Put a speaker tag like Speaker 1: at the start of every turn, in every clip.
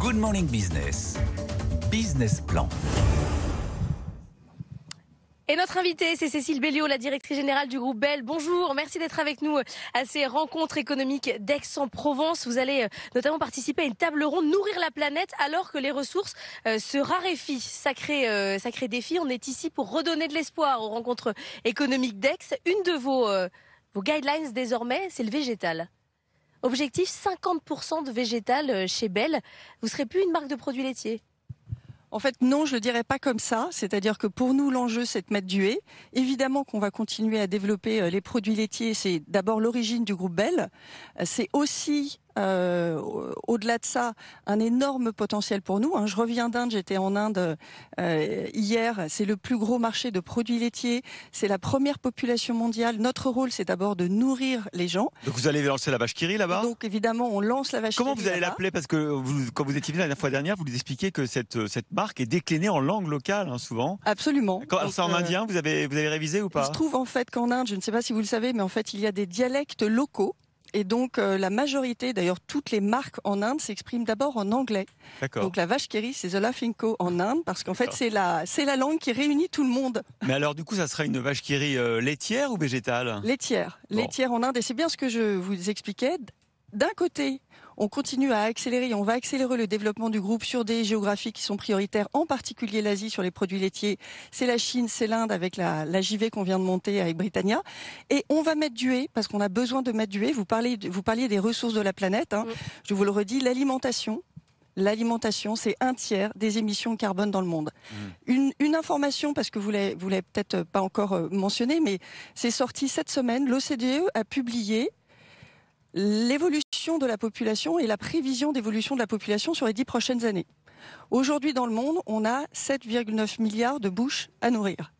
Speaker 1: Good Morning Business. Business Plan.
Speaker 2: Et notre invitée, c'est Cécile Belliot, la directrice générale du groupe Bell. Bonjour, merci d'être avec nous à ces rencontres économiques d'Aix-en-Provence. Vous allez notamment participer à une table ronde Nourrir la planète alors que les ressources se raréfient. Sacré défi, on est ici pour redonner de l'espoir aux rencontres économiques d'Aix. Une de vos guidelines désormais, c'est le végétal. Objectif 50% de végétal chez Bell. Vous ne serez plus une marque de produits laitiers?
Speaker 3: En fait, non, je ne le dirais pas comme ça. C'est-à-dire que pour nous, l'enjeu, c'est de mettre du haies. Évidemment qu'on va continuer à développer les produits laitiers. C'est d'abord l'origine du groupe Bell. C'est aussi, au-delà de ça, un énorme potentiel pour nous. Je reviens d'Inde, j'étais en Inde hier. C'est le plus gros marché de produits laitiers. C'est la première population mondiale. Notre rôle, c'est d'abord de nourrir les gens.
Speaker 4: Donc vous allez lancer la vache qui rit là-bas?
Speaker 3: Donc évidemment, on lance la vache qui rit.
Speaker 4: Comment vous allez l'appeler? Parce que quand vous étiez venu la fois dernière, vous nous expliquiez que cette marque est déclinée en langue locale, souvent.
Speaker 3: Absolument.
Speaker 4: C'est en indien, vous avez révisé ou pas?
Speaker 3: Il se trouve en fait qu'en Inde, je ne sais pas si vous le savez, mais en fait, il y a des dialectes locaux. Et donc, la majorité, d'ailleurs, toutes les marques en Inde s'expriment d'abord en anglais.
Speaker 4: D'accord.
Speaker 3: Donc, la vache qui rit, c'est The Laughing Co en Inde, parce qu'en fait, c'est la langue qui réunit tout le monde.
Speaker 4: Mais alors, du coup, ça sera une vache qui rit laitière ou végétale?
Speaker 3: Laitière.
Speaker 4: Bon.
Speaker 3: Laitière en Inde. Et c'est bien ce que je vous expliquais. D'un côté, on continue à accélérer, on va accélérer le développement du groupe sur des géographies qui sont prioritaires, en particulier l'Asie sur les produits laitiers. C'est la Chine, c'est l'Inde avec la JV qu'on vient de monter avec Britannia. Et on va mettre du haies, parce qu'on a besoin de mettre du haies. Vous parliez des ressources de la planète. Je vous le redis, l'alimentation, c'est 1/3 des émissions de carbone dans le monde. Une information, parce que vous l'avez peut-être pas encore mentionné, mais c'est sorti cette semaine. L'OCDE a publié l'évolution de la population et la prévision d'évolution de la population sur les 10 prochaines années. Aujourd'hui, dans le monde, on a 7,9 milliards de bouches à nourrir.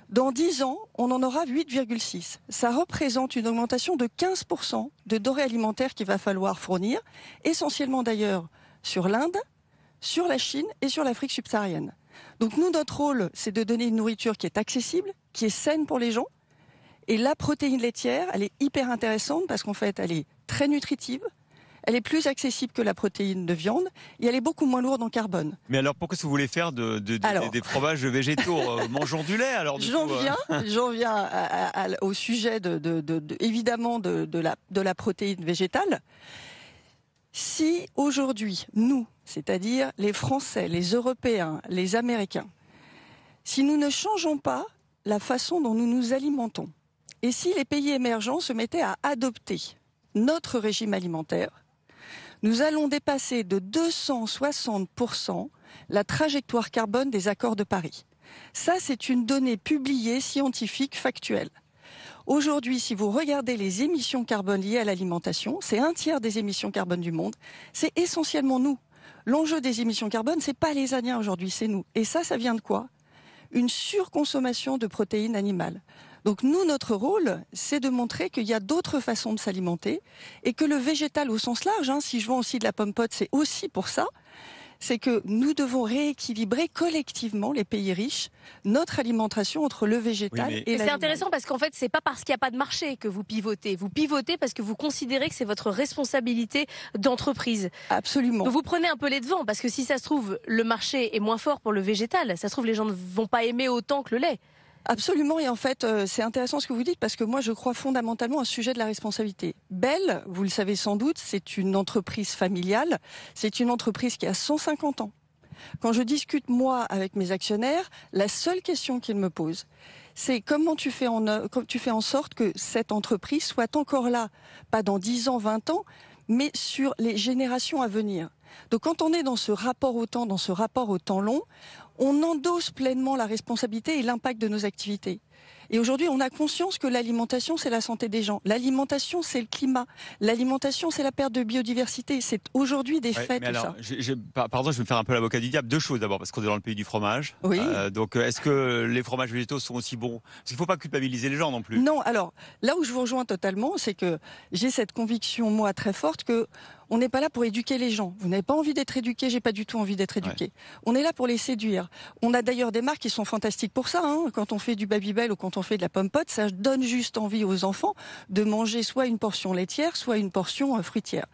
Speaker 3: Dans 10 ans, on en aura 8,6. Ça représente une augmentation de 15% de denrées alimentaires qu'il va falloir fournir, essentiellement d'ailleurs sur l'Inde, sur la Chine et sur l'Afrique subsaharienne. Donc nous, notre rôle, c'est de donner une nourriture qui est accessible, qui est saine pour les gens. Et la protéine laitière, elle est hyper intéressante parce qu'en fait, elle est très nutritive, elle est plus accessible que la protéine de viande et elle est beaucoup moins lourde en carbone.
Speaker 4: Mais alors, pourquoi est-ce que vous voulez faire des fromages végétaux? Mangeons du lait alors.
Speaker 3: J'en viens au sujet évidemment de la protéine végétale. Si aujourd'hui, nous, c'est-à-dire les Français, les Européens, les Américains, si nous ne changeons pas la façon dont nous nous alimentons, et si les pays émergents se mettaient à adopter notre régime alimentaire, nous allons dépasser de 260% la trajectoire carbone des accords de Paris. Ça, c'est une donnée publiée, scientifique, factuelle. Aujourd'hui, si vous regardez les émissions carbone liées à l'alimentation, c'est 1/3 des émissions carbone du monde. C'est essentiellement nous. L'enjeu des émissions carbone, c'est pas les Indiens aujourd'hui, c'est nous. Et ça vient de quoi? Une surconsommation de protéines animales. Donc nous, notre rôle, c'est de montrer qu'il y a d'autres façons de s'alimenter et que le végétal au sens large, si je vends aussi de la pomme pote, c'est aussi pour ça, c'est que nous devons rééquilibrer collectivement, les pays riches, notre alimentation entre le végétal et l'animal.
Speaker 2: C'est intéressant parce qu'en fait, c'est pas parce qu'il n'y a pas de marché que vous pivotez. Vous pivotez parce que vous considérez que c'est votre responsabilité d'entreprise.
Speaker 3: Absolument.
Speaker 2: Donc vous prenez un peu les devants parce que si ça se trouve, le marché est moins fort pour le végétal. Ça se trouve, les gens ne vont pas aimer autant que le lait.
Speaker 3: Absolument, et en fait, c'est intéressant ce que vous dites parce que moi, je crois fondamentalement au sujet de la responsabilité. Bell, vous le savez sans doute, c'est une entreprise familiale, c'est une entreprise qui a 150 ans. Quand je discute, moi, avec mes actionnaires, la seule question qu'ils me posent, c'est comment tu fais en sorte que cette entreprise soit encore là, pas dans 10 ans, 20 ans, mais sur les générations à venir. Donc quand on est dans ce rapport au temps, dans ce rapport au temps long, on endosse pleinement la responsabilité et l'impact de nos activités. Et aujourd'hui, on a conscience que l'alimentation, c'est la santé des gens. L'alimentation, c'est le climat. L'alimentation, c'est la perte de biodiversité. C'est aujourd'hui des faits, tout ça.
Speaker 4: Pardon, je vais me faire un peu l'avocat du diable. Deux choses d'abord, parce qu'on est dans le pays du fromage.
Speaker 3: Oui.
Speaker 4: Donc, est-ce que les fromages végétaux sont aussi bons? Parce qu'il ne faut pas culpabiliser les gens non plus.
Speaker 3: Non, alors, là où je vous rejoins totalement, c'est que j'ai cette conviction, moi, très forte, que On n'est pas là pour éduquer les gens. Vous n'avez pas envie d'être éduqué, j'ai pas du tout envie d'être éduqué. Ouais. On est là pour les séduire. On a d'ailleurs des marques qui sont fantastiques pour ça. Hein. Quand on fait du Babybel ou quand on fait de la pomme pote, ça donne juste envie aux enfants de manger soit une portion laitière, soit une portion fruitière.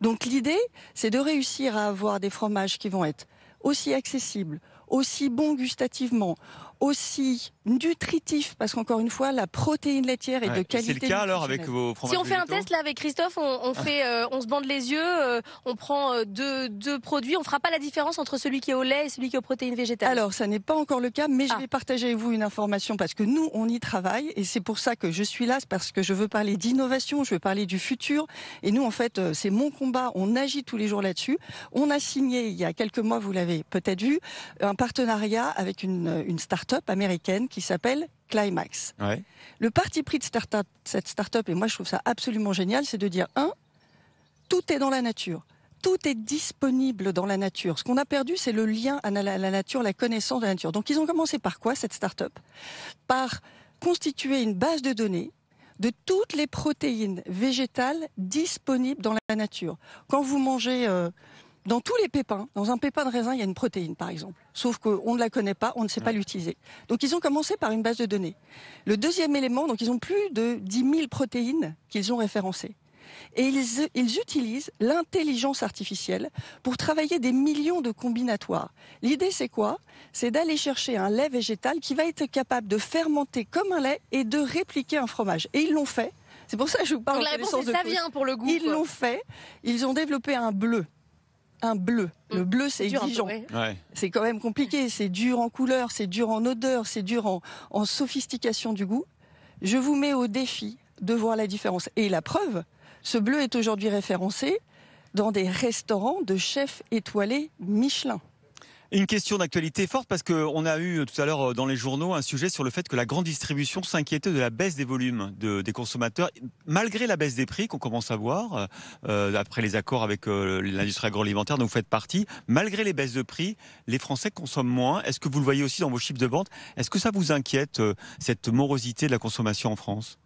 Speaker 3: Donc l'idée, c'est de réussir à avoir des fromages qui vont être aussi accessibles, aussi bons gustativement, aussi nutritif, parce qu'encore une fois, la protéine laitière est de qualité.
Speaker 4: C'est le cas alors avec vos fromages
Speaker 2: Si on fait
Speaker 4: végétaux?
Speaker 2: un test là avec Christophe, on se bande les yeux, on prend deux produits, on fera pas la différence entre celui qui est au lait et celui qui est aux protéines végétales.
Speaker 3: Alors, ça n'est pas encore le cas, mais je vais partager avec vous une information parce que nous, on y travaille et c'est pour ça que je suis là, c'est parce que je veux parler d'innovation, je veux parler du futur. Et nous, en fait, c'est mon combat, on agit tous les jours là-dessus. On a signé, il y a quelques mois, vous l'avez peut-être vu, un partenariat avec une start-up américaine qui s'appelle Climax. Ouais. Le parti pris de cette start-up, et moi je trouve ça absolument génial, c'est de dire, tout est dans la nature. Tout est disponible dans la nature. Ce qu'on a perdu, c'est le lien à la nature, la connaissance de la nature. Donc ils ont commencé par quoi, cette start-up? Par constituer une base de données de toutes les protéines végétales disponibles dans la nature. Quand vous mangez... dans tous les pépins, dans un pépin de raisin, il y a une protéine, par exemple. Sauf qu'on ne la connaît pas, on ne sait pas l'utiliser. Donc, ils ont commencé par une base de données. Le deuxième élément, donc, ils ont plus de 10 000 protéines qu'ils ont référencées. Et ils utilisent l'intelligence artificielle pour travailler des millions de combinatoires. L'idée, c'est quoi? C'est d'aller chercher un lait végétal qui va être capable de fermenter comme un lait et de répliquer un fromage. Et ils l'ont fait. C'est pour ça que je vous parle
Speaker 2: donc,
Speaker 3: en connaissance de cause.
Speaker 2: Ça vient pour le goût.
Speaker 3: Ils l'ont fait. Ils ont développé un bleu. Un bleu. Le bleu, c'est exigeant. Ouais. C'est quand même compliqué. C'est dur en couleur, c'est dur en odeur, c'est dur en sophistication du goût. Je vous mets au défi de voir la différence. Et la preuve, ce bleu est aujourd'hui référencé dans des restaurants de chefs étoilés Michelin.
Speaker 4: Une question d'actualité forte parce qu'on a eu tout à l'heure dans les journaux un sujet sur le fait que la grande distribution s'inquiétait de la baisse des volumes des consommateurs, malgré la baisse des prix qu'on commence à voir, après les accords avec l'industrie agroalimentaire dont vous faites partie, malgré les baisses de prix, les Français consomment moins. Est-ce que vous le voyez aussi dans vos chiffres de vente? Est-ce que ça vous inquiète, cette morosité de la consommation en France?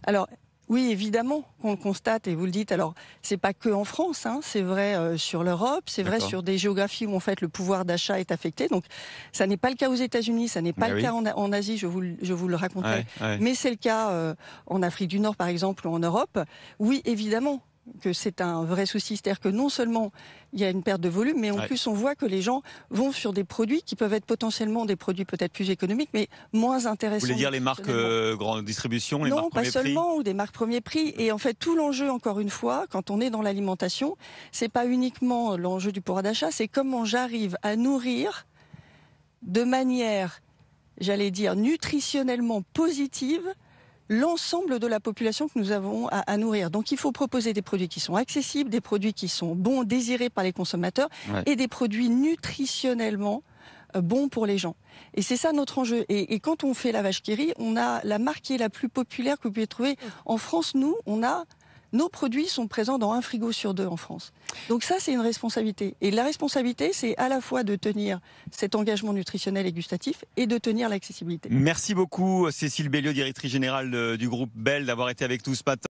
Speaker 3: Alors, oui, évidemment qu'on le constate et vous le dites. Alors, c'est pas que en France, hein, c'est vrai sur l'Europe, c'est vrai sur des géographies où en fait le pouvoir d'achat est affecté. Donc, ça n'est pas le cas aux États-Unis, ça n'est pas le cas en Asie, je vous le raconterai. Mais c'est le cas en Afrique du Nord, par exemple, ou en Europe. Oui, évidemment que c'est un vrai souci, c'est-à-dire que non seulement il y a une perte de volume, mais en plus on voit que les gens vont sur des produits qui peuvent être potentiellement des produits peut-être plus économiques, mais moins intéressants.
Speaker 4: Vous voulez dire les marques grande distribution, les marques premier prix? Non, pas
Speaker 3: seulement, ou des marques premier prix. Et en fait, tout l'enjeu, encore une fois, quand on est dans l'alimentation, c'est pas uniquement l'enjeu du pouvoir d'achat, c'est comment j'arrive à nourrir de manière, j'allais dire, nutritionnellement positive l'ensemble de la population que nous avons à nourrir. Donc il faut proposer des produits qui sont accessibles, des produits qui sont bons, désirés par les consommateurs et des produits nutritionnellement bons pour les gens. Et c'est ça notre enjeu. Et quand on fait la vache qui rit, on a la marque qui est la plus populaire que vous pouvez trouver. En France, nous, nos produits sont présents dans un frigo sur 2 en France. Donc ça, c'est une responsabilité. Et la responsabilité, c'est à la fois de tenir cet engagement nutritionnel et gustatif et de tenir l'accessibilité.
Speaker 4: Merci beaucoup Cécile Belliot, directrice générale du groupe Bell, d'avoir été avec nous ce matin.